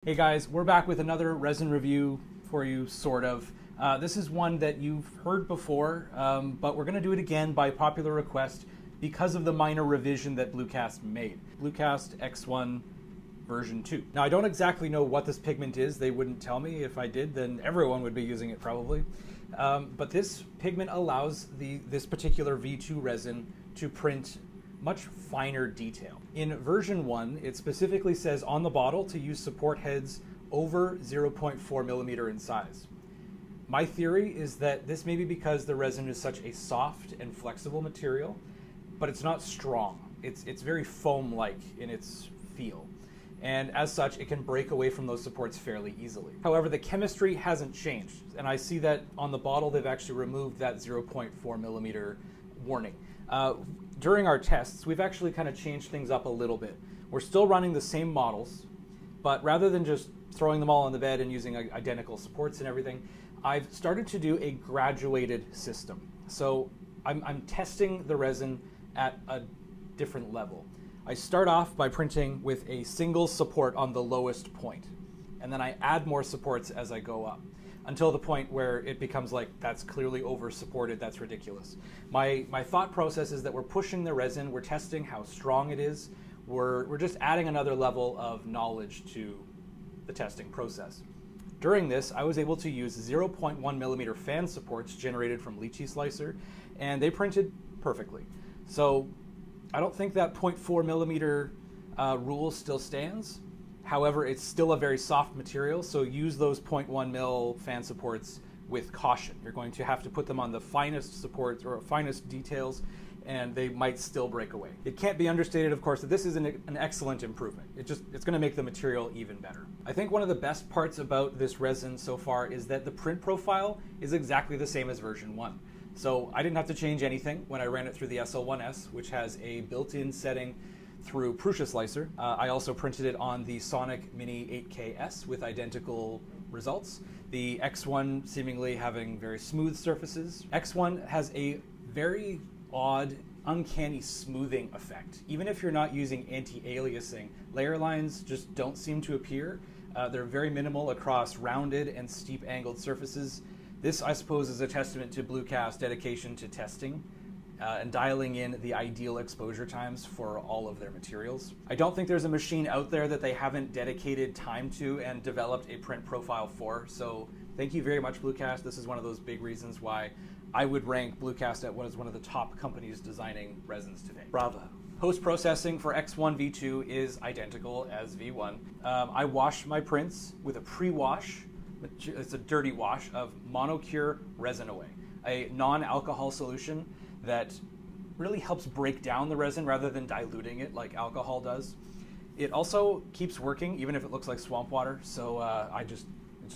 Hey guys, we're back with another resin review for you, sort of. This is one that you've heard before, but we're going to do it again by popular request because of the minor revision that Bluecast made. Bluecast XOne version 2. Now, I don't exactly know what this pigment is. They wouldn't tell me. If I did, then everyone would be using it probably. But this pigment allows this particular V2 resin to print much finer detail. In version 1, it specifically says on the bottle to use support heads over 0.4 millimeter in size. My theory is that this may be because the resin is such a soft and flexible material, but it's not strong. It's very foam-like in its feel. And as such, it can break away from those supports fairly easily. However, the chemistry hasn't changed, and I see that on the bottle they've actually removed that 0.4 millimeter warning. During our tests, we've actually kind of changed things up a little bit. We're still running the same models, but rather than just throwing them all on the bed and using identical supports and everything, I've started to do a graduated system. So I'm testing the resin at a different level. I start off by printing with a single support on the lowest point, and then I add more supports as I go up, until the point where it becomes like, that's clearly over supported, that's ridiculous. My thought process is that we're pushing the resin, we're testing how strong it is, we're just adding another level of knowledge to the testing process. During this, I was able to use 0.1 millimeter fan supports generated from Lychee Slicer, and they printed perfectly. So I don't think that 0.4 millimeter rule still stands. However, it's still a very soft material, so use those 0.1 mil fan supports with caution. You're going to have to put them on the finest supports or finest details, and they might still break away. It can't be understated, of course, that this is an excellent improvement. It's going to make the material even better. I think one of the best parts about this resin so far is that the print profile is exactly the same as version 1. So I didn't have to change anything when I ran it through the SL1S, which has a built-in setting through Prusa Slicer. I also printed it on the Sonic Mini 8K S with identical results. The X1 seemingly having very smooth surfaces. X1 has a very odd, uncanny smoothing effect. Even if you're not using anti-aliasing, layer lines just don't seem to appear. They're very minimal across rounded and steep angled surfaces. This, I suppose, is a testament to Bluecast's dedication to testing and dialing in the ideal exposure times for all of their materials. I don't think there's a machine out there that they haven't dedicated time to and developed a print profile for, so thank you very much, Bluecast. This is one of those big reasons why I would rank Bluecast as one of the top companies designing resins today. Bravo. Post-processing for X1 V2 is identical as V1. I wash my prints with a pre-wash, it's a dirty wash, of Monocure Resin Away, a non-alcohol solution that really helps break down the resin rather than diluting it like alcohol does. It also keeps working even if it looks like swamp water, so it just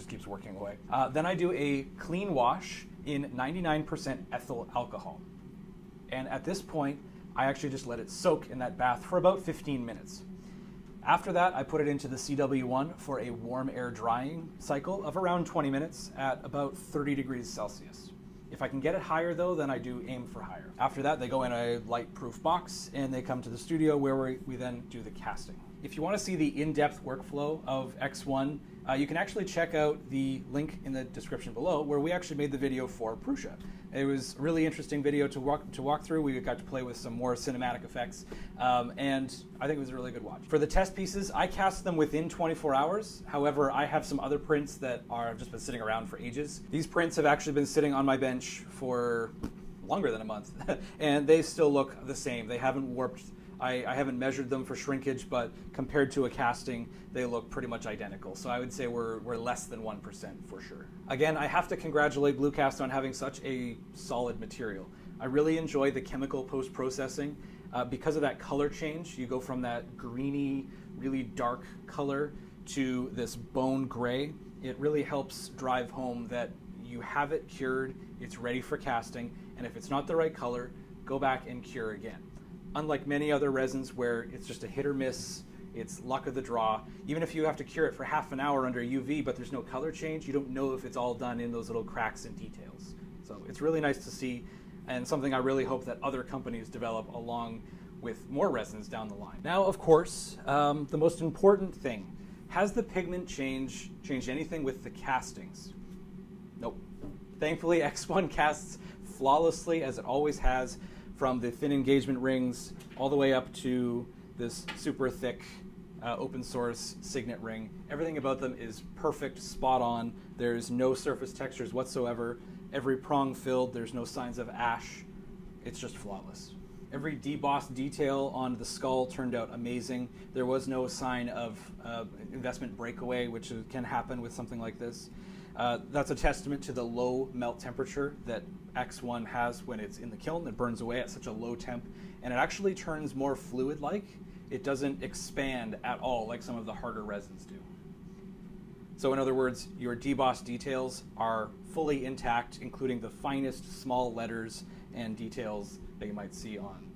keeps working away. Then I do a clean wash in 99% ethyl alcohol. And at this point, I actually just let it soak in that bath for about 15 minutes. After that, I put it into the CW1 for a warm air drying cycle of around 20 minutes at about 30 degrees Celsius. If I can get it higher though, then I do aim for higher. After that, they go in a light-proof box and they come to the studio where we then do the casting. If you want to see the in-depth workflow of X1, you can actually check out the link in the description below where we actually made the video for Prusa. It was a really interesting video to walk through. We got to play with some more cinematic effects, and I think it was a really good watch. For the test pieces, I cast them within 24 hours. However, I have some other prints that are just been sitting around for ages. These prints have actually been sitting on my bench for longer than a month, and they still look the same. They haven't warped. I haven't measured them for shrinkage, but compared to a casting, they look pretty much identical. So I would say we're less than 1% for sure. Again, I have to congratulate Bluecast on having such a solid material. I really enjoy the chemical post-processing. Because of that color change, you go from that greeny, really dark color to this bone gray. It really helps drive home that you have it cured, it's ready for casting, and if it's not the right color, go back and cure again. Unlike many other resins where it's just a hit or miss, it's luck of the draw. Even if you have to cure it for half an hour under UV, but there's no color change, you don't know if it's all done in those little cracks and details. So it's really nice to see, and something I really hope that other companies develop along with more resins down the line. Now, of course, the most important thing Has the pigment changed anything with the castings? Nope. Thankfully, XOne casts flawlessly, as it always has, from the thin engagement rings all the way up to this super thick open source signet ring. Everything about them is perfect, spot on. There's no surface textures whatsoever. Every prong filled, there's no signs of ash. It's just flawless. Every debossed detail on the skull turned out amazing. There was no sign of investment breakaway, which can happen with something like this. That's a testament to the low melt temperature that XOne has when it's in the kiln. It burns away at such a low temp, and it actually turns more fluid-like. It doesn't expand at all like some of the harder resins do. So in other words, your debossed details are fully intact, including the finest small letters and details that you might see on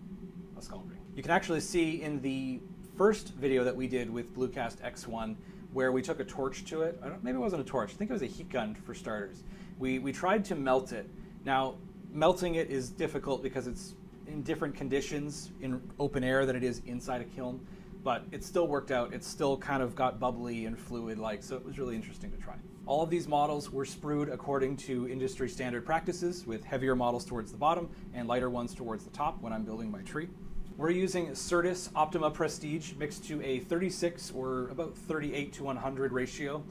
a skull ring. You can actually see in the first video that we did with Bluecast XOne, where we took a torch to it. Maybe it wasn't a torch. I think it was a heat gun for starters. We tried to melt it. Now, melting it is difficult because it's in different conditions in open air than it is inside a kiln, but it still worked out. It still kind of got bubbly and fluid-like, so it was really interesting to try. All of these models were sprued according to industry standard practices, with heavier models towards the bottom and lighter ones towards the top when I'm building my tree. We're using Certus Optima Prestige mixed to a 36 or about 38 to 100 ratio,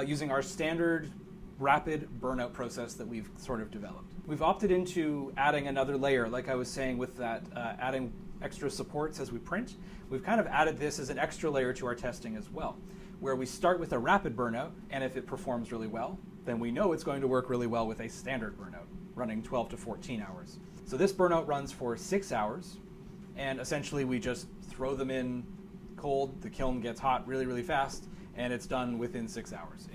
using our standard rapid burnout process that we've sort of developed. We've opted into adding another layer, like I was saying with that, adding extra supports as we print. We've kind of added this as an extra layer to our testing as well, where we start with a rapid burnout, and if it performs really well, then we know it's going to work really well with a standard burnout, running 12 to 14 hours. So this burnout runs for 6 hours, and essentially we just throw them in cold, the kiln gets hot really, really fast, and it's done within 6 hours.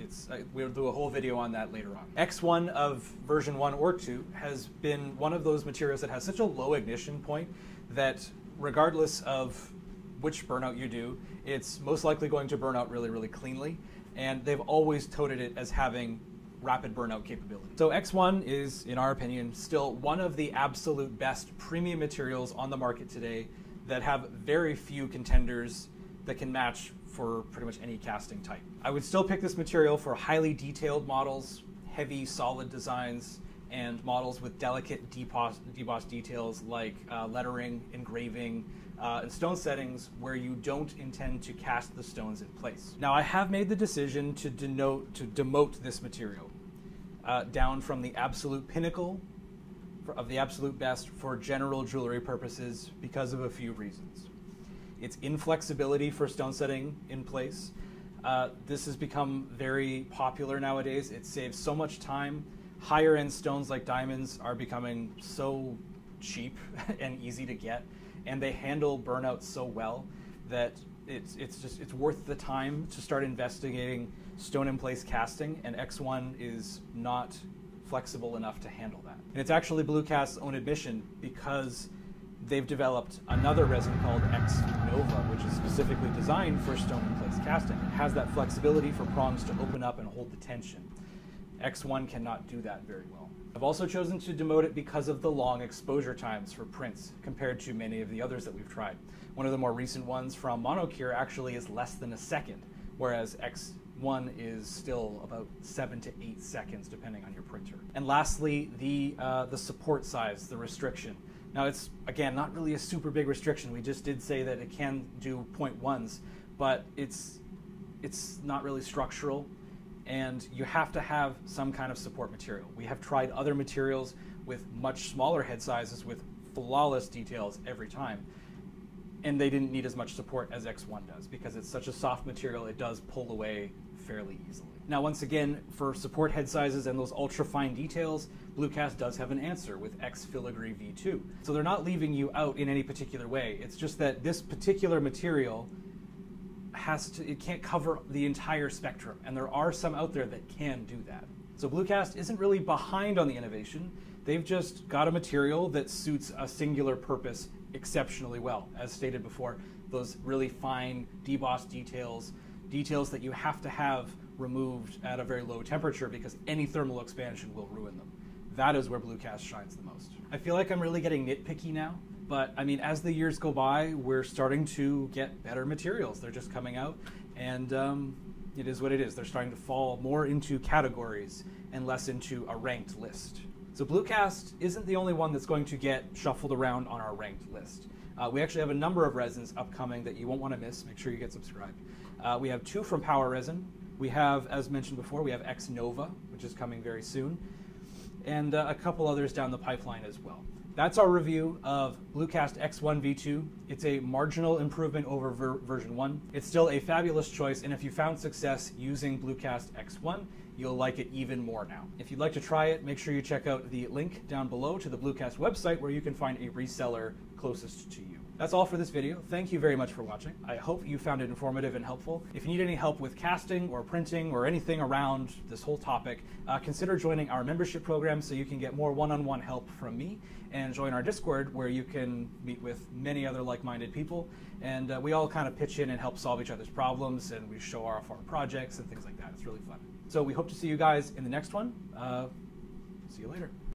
We'll do a whole video on that later on. XOne of version 1 or 2 has been one of those materials that has such a low ignition point that regardless of which burnout you do, it's most likely going to burn out really, really cleanly, and they've always touted it as having rapid burnout capability. So XOne is, in our opinion, still one of the absolute best premium materials on the market today that have very few contenders that can match for pretty much any casting type. I would still pick this material for highly detailed models, heavy solid designs, and models with delicate debossed details like lettering, engraving, and stone settings where you don't intend to cast the stones in place. Now, I have made the decision to demote this material down from the absolute pinnacle of the absolute best for general jewelry purposes because of a few reasons. Its inflexibility for stone setting in place. This has become very popular nowadays. It saves so much time. Higher end stones like diamonds are becoming so cheap and easy to get, and they handle burnouts so well that it's worth the time to start investigating stone in place casting, and XOne is not flexible enough to handle that. And it's actually Bluecast's own admission, because they've developed another resin called X Nova, which is specifically designed for stone in place casting. It has that flexibility for prongs to open up and hold the tension. XOne cannot do that very well. I've also chosen to demote it because of the long exposure times for prints compared to many of the others that we've tried. One of the more recent ones from Monocure actually is less than a second, whereas XOne is still about 7 to 8 seconds depending on your printer. And lastly, the support size, the restriction. Now, it's, again, not really a super big restriction. We just did say that it can do 0.1s, but it's not really structural, and you have to have some kind of support material. We have tried other materials with much smaller head sizes with flawless details every time, and they didn't need as much support as XOne does because it's such a soft material, it does pull away fairly easily. Now, once again, for support head sizes and those ultra fine details, Bluecast does have an answer with X Filigree V2. So they're not leaving you out in any particular way. It's just that this particular material it can't cover the entire spectrum, and there are some out there that can do that. So Bluecast isn't really behind on the innovation. They've just got a material that suits a singular purpose exceptionally well. As stated before, those really fine debossed details that you have to have removed at a very low temperature because any thermal expansion will ruin them. That is where Bluecast shines the most. I feel like I'm really getting nitpicky now, but I mean, as the years go by, we're starting to get better materials. They're just coming out, And it is what it is. They're starting to fall more into categories and less into a ranked list. So Bluecast isn't the only one that's going to get shuffled around on our ranked list. We actually have a number of resins upcoming that you won't want to miss. Make sure you get subscribed. We have 2 from Power Resin. We have, as mentioned before, we have X Nova, which is coming very soon, and a couple others down the pipeline as well. That's our review of Bluecast XOne V2. It's a marginal improvement over version 1. It's still a fabulous choice, and if you found success using Bluecast XOne, you'll like it even more now. If you'd like to try it, make sure you check out the link down below to the Bluecast website where you can find a reseller closest to you. That's all for this video. Thank you very much for watching. I hope you found it informative and helpful. If you need any help with casting or printing or anything around this whole topic, consider joining our membership program so you can get more one-on-one help from me, and join our Discord where you can meet with many other like-minded people, and we all kind of pitch in and help solve each other's problems, and we show off our projects and things like that. It's really fun. So we hope to see you guys in the next one. See you later.